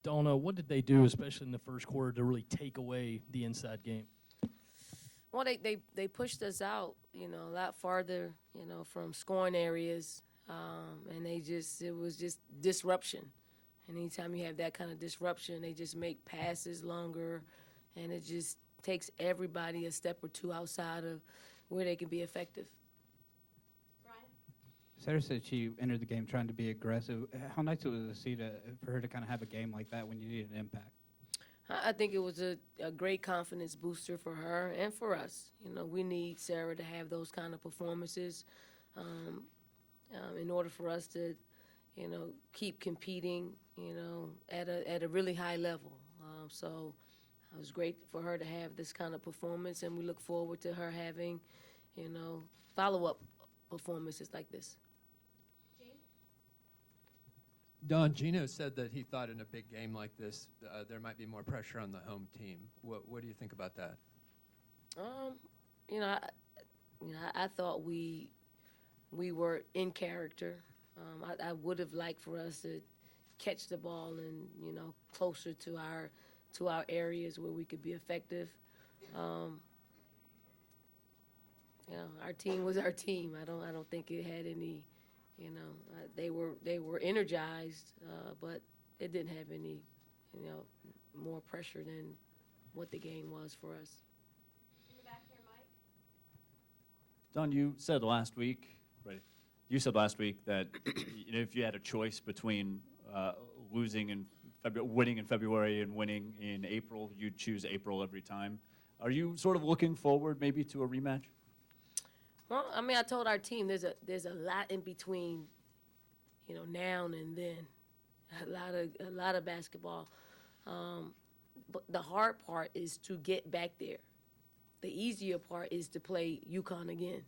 Donna, what did they do, especially in the first quarter, to really take away the inside game? Well, they pushed us out, a lot farther, from scoring areas, and it was just disruption. And anytime you have that kind of disruption, they just make passes longer, and it just takes everybody a step or two outside of where they can be effective. Sarah said she entered the game trying to be aggressive. How nice it was to see for her to kind of have a game like that when you need an impact. I think it was a great confidence booster for her and for us. We need Sarah to have those kind of performances in order for us to, keep competing, at a really high level. So it was great for her to have this kind of performance, and we look forward to her having, follow-up performances like this. Don, Gino said that he thought in a big game like this, there might be more pressure on the home team. What do you think about that? I thought we were in character. I would have liked for us to catch the ball and closer to our areas where we could be effective. Our team was our team. I don't think it had any. They were energized, but it didn't have any, more pressure than what the game was for us. In the back here, Mike. Don, you said last week, right? You said last week that if you had a choice between winning in February and winning in April, you'd choose April every time. Are you sort of looking forward maybe to a rematch? Well, I told our team there's a lot in between, now and then, a lot of basketball. But the hard part is to get back there. The easier part is to play UConn again.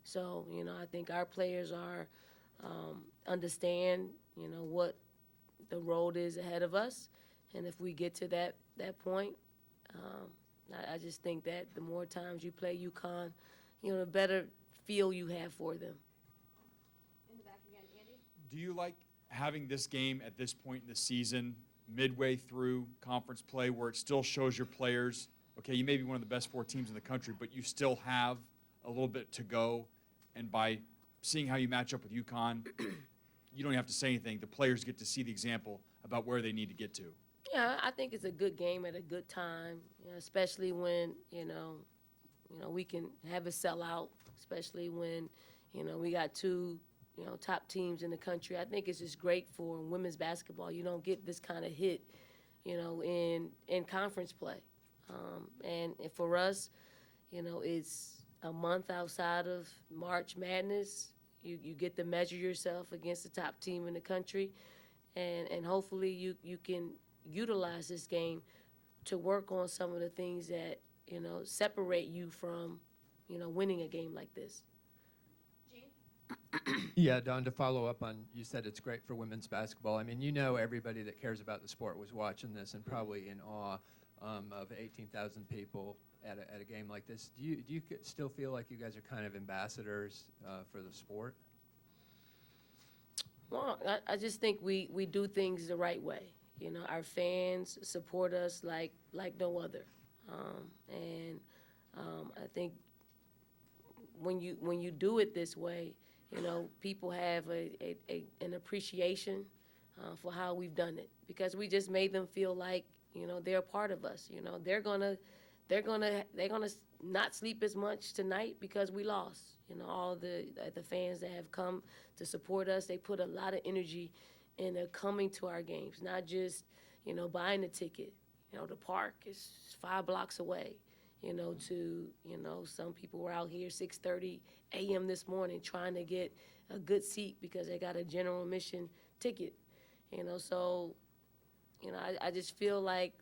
So I think our players are understand what the road is ahead of us, and if we get to that point, I just think that the more times you play UConn, the better feel you have for them. In the back again, Andy. Do you like having this game at this point in the season, midway through conference play, where it still shows your players, okay, you may be one of the best 4 teams in the country, but you still have a little bit to go, and by seeing how you match up with UConn, you don't have to say anything. The players get to see the example about where they need to get to. Yeah, I think it's a good game at a good time, especially when, we can have a sellout, especially when, we got 2, top teams in the country. I think it's just great for women's basketball. You don't get this kind of hit, in conference play. And for us, it's a month outside of March Madness. You get to measure yourself against the top team in the country, and hopefully you can utilize this game to work on some of the things that separate you from winning a game like this. Gene? Yeah, Don, to follow up on, you said it's great for women's basketball. I mean, everybody that cares about the sport was watching this and probably in awe of 18,000 people at a game like this. Do you still feel like you guys are kind of ambassadors for the sport? Well, I just think we do things the right way. Our fans support us like no other. I think when you do it this way, people have an appreciation for how we've done it, because we just made them feel like they're a part of us. They're gonna not sleep as much tonight because we lost. All the fans that have come to support us, they put a lot of energy in coming to our games, not just buying the ticket. The park is 5 blocks away. Some people were out here 6:30 a.m. this morning trying to get a good seat because they got a general admission ticket. So I just feel like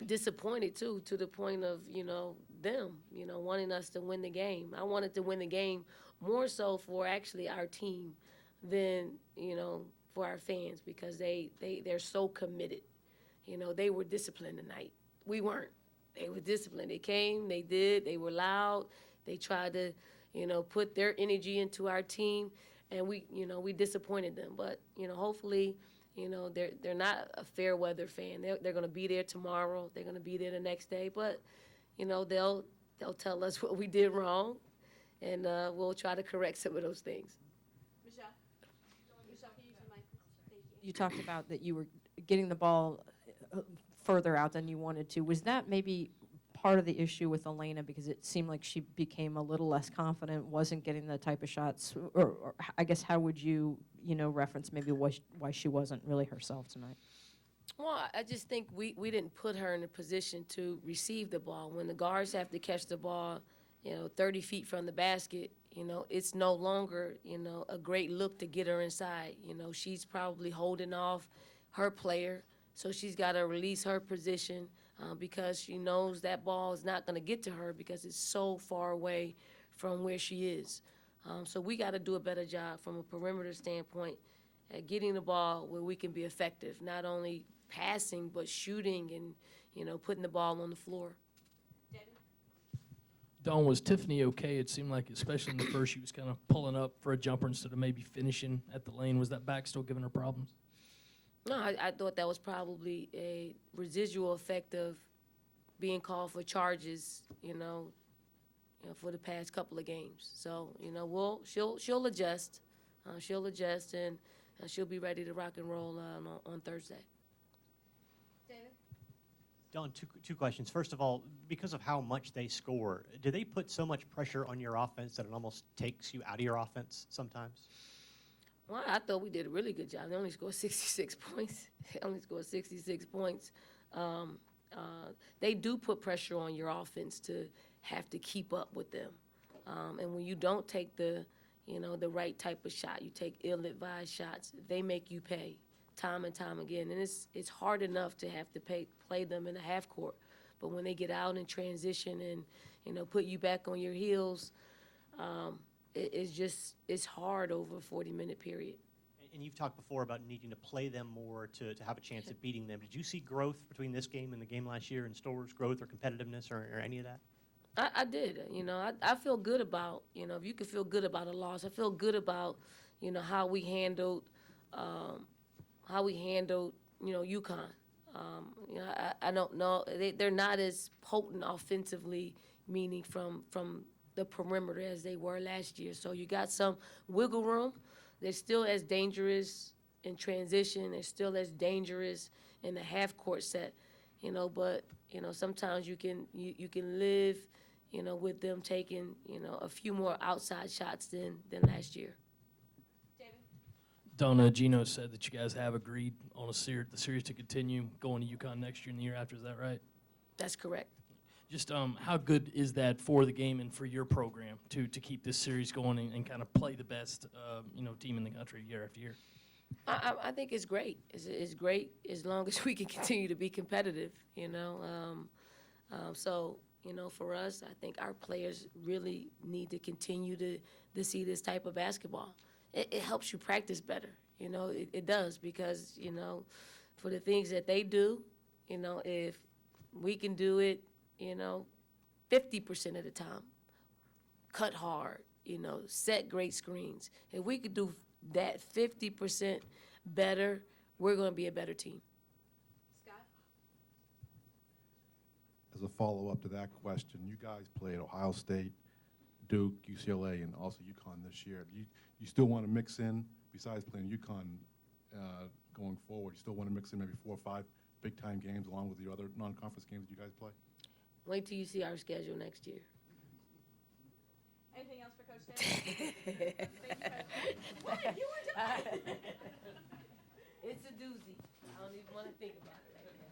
disappointed too, to the point of them wanting us to win the game. I wanted to win the game more so for actually our team than for our fans, because they're so committed. They were disciplined tonight. We weren't. They were disciplined. They came, they did, they were loud. They tried to, put their energy into our team, and we disappointed them. But, hopefully, You know, they're not a fair weather fan. They're going to be there tomorrow. They're going to be there the next day. But, you know, they'll tell us what we did wrong, and we'll try to correct some of those things. Michelle, can you use the mic? Thank you. You talked about that you were getting the ball further out than you wanted to. Was that maybe part of the issue with Elena, because it seemed like she became a little less confident, wasn't getting the type of shots, or I guess how would you, reference maybe why she wasn't really herself tonight? Well, I just think we didn't put her in a position to receive the ball. When the guards have to catch the ball, 30 feet from the basket, it's no longer, a great look to get her inside. She's probably holding off her player, so she's got to release her position because she knows that ball is not going to get to her because it's so far away from where she is. So we got to do a better job from a perimeter standpoint at getting the ball where we can be effective, not only passing but shooting and, putting the ball on the floor. Dawn, was Tiffany okay? It seemed like, especially in the first, she was kind of pulling up for a jumper instead of maybe finishing at the lane. Was that back still giving her problems? No, I thought that was probably a residual effect of being called for charges, for the past couple of games. So, she'll adjust. She'll adjust, and she'll be ready to rock and roll on Thursday. David? Dawn, two questions. First of all, because of how much they score, do they put so much pressure on your offense that it almost takes you out of your offense sometimes? Well, I thought we did a really good job. They only scored 66 points. They do put pressure on your offense to have to keep up with them. And when you don't take the right type of shot, you take ill-advised shots, they make you pay time and time again. And it's hard enough to have to play them in the half court. But when they get out and transition and, put you back on your heels, it's hard over a 40-minute period. And you've talked before about needing to play them more to have a chance at beating them. Did you see growth between this game and the game last year in Storrs, growth or competitiveness or any of that? I did. I feel good about, if you can feel good about a loss, I feel good about, how we handled UConn. I don't know. They're not as potent offensively, meaning from the perimeter as they were last year. So you got some wiggle room. They're still as dangerous in transition. They're still as dangerous in the half court set. But sometimes you can live, with them taking, a few more outside shots than last year. David? Donna, Gino said that you guys have agreed on the series to continue going to UConn next year and the year after. Is that right? That's correct. Just how good is that for the game and for your program to keep this series going and kind of play the best team in the country year after year? I think it's great. It's great as long as we can continue to be competitive. So for us, I think our players really need to continue to see this type of basketball. It helps you practice better. It does because for the things that they do, if we can do it, 50% of the time, cut hard, set great screens. If we could do that 50% better, we're going to be a better team. Scott? As a follow-up to that question, you guys played Ohio State, Duke, UCLA, and also UConn this year. Do you still want to mix in, besides playing UConn going forward, you still want to mix in maybe 4 or 5 big-time games along with the other non-conference games that you guys play? Wait till you see our schedule next year. Anything else for Coach David? Thank you, Coach. What? You were done. It's a doozy. I don't even want to think about it.